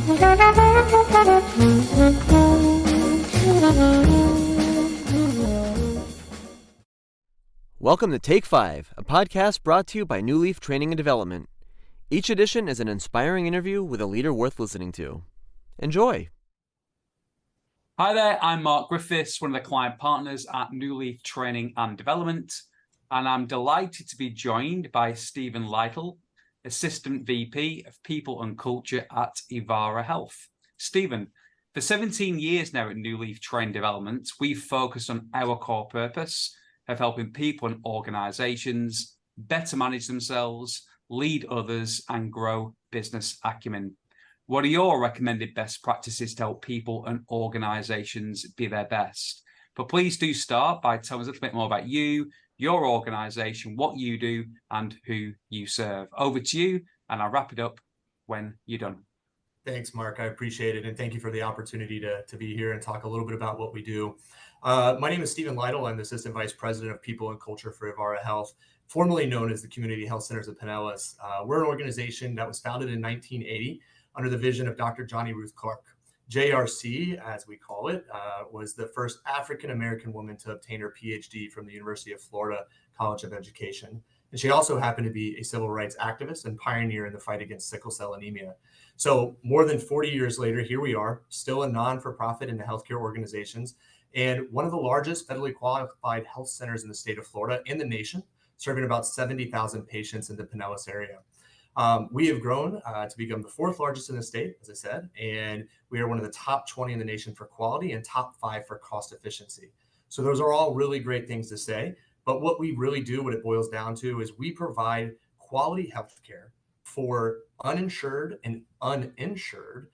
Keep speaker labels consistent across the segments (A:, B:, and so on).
A: Welcome to Take 5, a podcast brought to you by Newleaf Training and Development. Each edition is an inspiring interview with a leader worth listening to. Enjoy!
B: Hi there, I'm Mark Griffiths, one of the client partners at Newleaf Training and Development, and I'm delighted to be joined by Stephen Lytle, Assistant VP of People and Culture at Evara Health. Stephen, for 17 years now at Newleaf Training and Development, we've focused on our core purpose of helping people and organizations better manage themselves, lead others, and grow business acumen. What are your recommended best practices to help people and organizations be their best? But please do start by telling us a little bit more about you, your organization, what you do, and who you serve. Over to you, and I'll wrap it up when you're done.
C: Thanks, Mark. I appreciate it. And thank you for the opportunity to be here and talk a little bit about what we do. My name is Stephen Lytle. I'm the Assistant Vice President of People and Culture for Evara Health, formerly known as the Community Health Centers of Pinellas. We're an organization that was founded in 1980 under the vision of Dr. Johnny Ruth Clark. JRC, as we call it, was the first African-American woman to obtain her PhD from the University of Florida College of Education. And she also happened to be a civil rights activist and pioneer in the fight against sickle cell anemia. So more than 40 years later, here we are, still a non-for-profit in the healthcare organizations, and one of the largest federally qualified health centers in the state of Florida and the nation, serving about 70,000 patients in the Pinellas area. We have grown to become the fourth largest in the state, as I said, and we are one of the top 20 in the nation for quality and top 5 for cost efficiency. So those are all really great things to say. But what we really do, what it boils down to, is we provide quality healthcare for uninsured and uninsured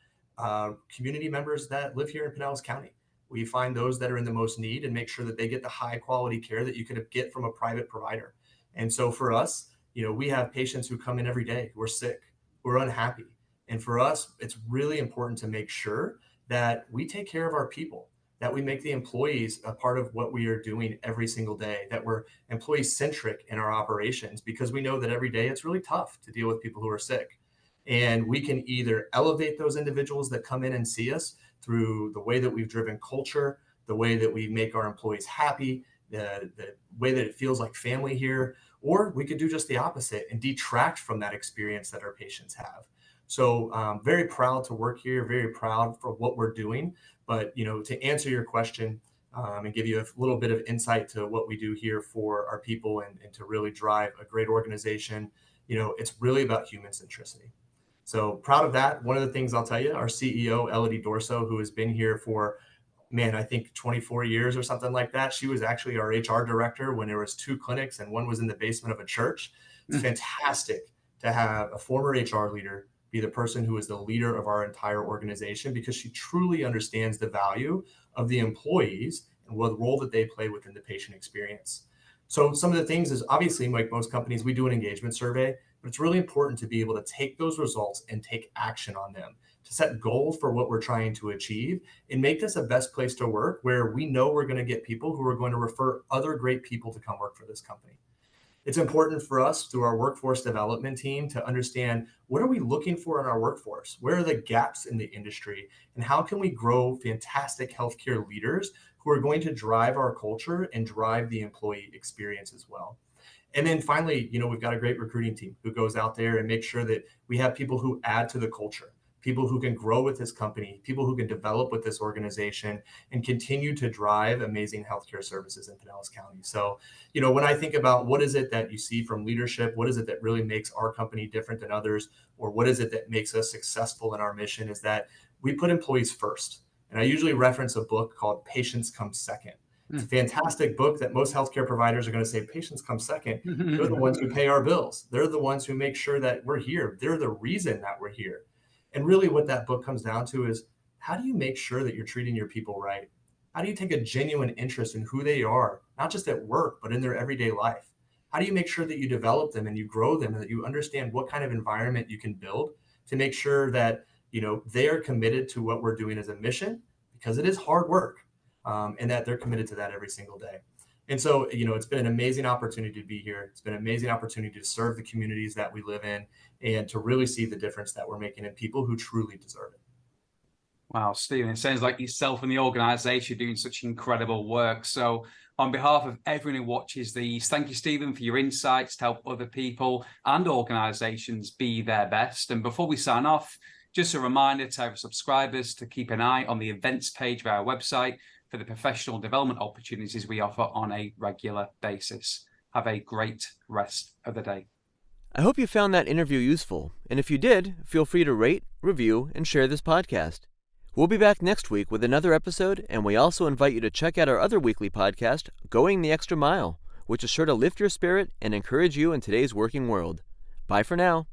C: community members that live here in Pinellas County. We find those that are in the most need and make sure that they get the high quality care that you could get from a private provider. And so for us, we have patients who come in every day who are sick, who are unhappy. And for us, it's really important to make sure that we take care of our people, that we make the employees a part of what we are doing every single day, that we're employee centric in our operations, because we know that every day it's really tough to deal with people who are sick. And we can either elevate those individuals that come in and see us through the way that we've driven culture, the way that we make our employees happy, the way that it feels like family here, or we could do just the opposite and detract from that experience that our patients have. So very proud to work here, very proud for what we're doing. But, to answer your question and give you a little bit of insight to what we do here for our people and to really drive a great organization, it's really about human centricity. So proud of that. One of the things I'll tell you, our CEO, Elodie Dorso, who has been here for, I think 24 years or something like that. She was actually our HR director when there was 2 clinics and one was in the basement of a church. It's fantastic to have a former HR leader be the person who is the leader of our entire organization, because she truly understands the value of the employees and what role that they play within the patient experience. So some of the things is, obviously, like most companies, we do an engagement survey, but it's really important to be able to take those results and take action on them, to set goals for what we're trying to achieve and make this a best place to work, where we know we're going to get people who are going to refer other great people to come work for this company. It's important for us, through our workforce development team, to understand what are we looking for in our workforce? Where are the gaps in the industry? And how can we grow fantastic healthcare leaders who are going to drive our culture and drive the employee experience as well? And then finally, we've got a great recruiting team who goes out there and makes sure that we have people who add to the culture, people who can grow with this company, people who can develop with this organization and continue to drive amazing healthcare services in Pinellas County. So, when I think about what is it that you see from leadership, what is it that really makes our company different than others, or what is it that makes us successful in our mission, is that we put employees first. And I usually reference a book called Patients Come Second. It's a fantastic book that most healthcare providers are going to say, patients come second. They're the ones who pay our bills. They're the ones who make sure that we're here. They're the reason that we're here. And really what that book comes down to is, how do you make sure that you're treating your people right? How do you take a genuine interest in who they are, not just at work, but in their everyday life? How do you make sure that you develop them and you grow them and that you understand what kind of environment you can build to make sure that, they are committed to what we're doing as a mission, because it is hard work, and that they're committed to that every single day. And so, it's been an amazing opportunity to be here. It's been an amazing opportunity to serve the communities that we live in and to really see the difference that we're making in people who truly deserve it.
B: Wow, Stephen, it sounds like yourself and the organization are doing such incredible work. So on behalf of everyone who watches these, thank you, Stephen, for your insights to help other people and organizations be their best. And before we sign off, just a reminder to our subscribers to keep an eye on the events page of our website for the professional development opportunities we offer on a regular basis. Have a great rest of the day.
A: I hope you found that interview useful, and if you did, feel free to rate, review, and share this podcast. We'll be back next week with another episode, and we also invite you to check out our other weekly podcast, Going the Extra Mile, which is sure to lift your spirit and encourage you in today's working world. Bye for now.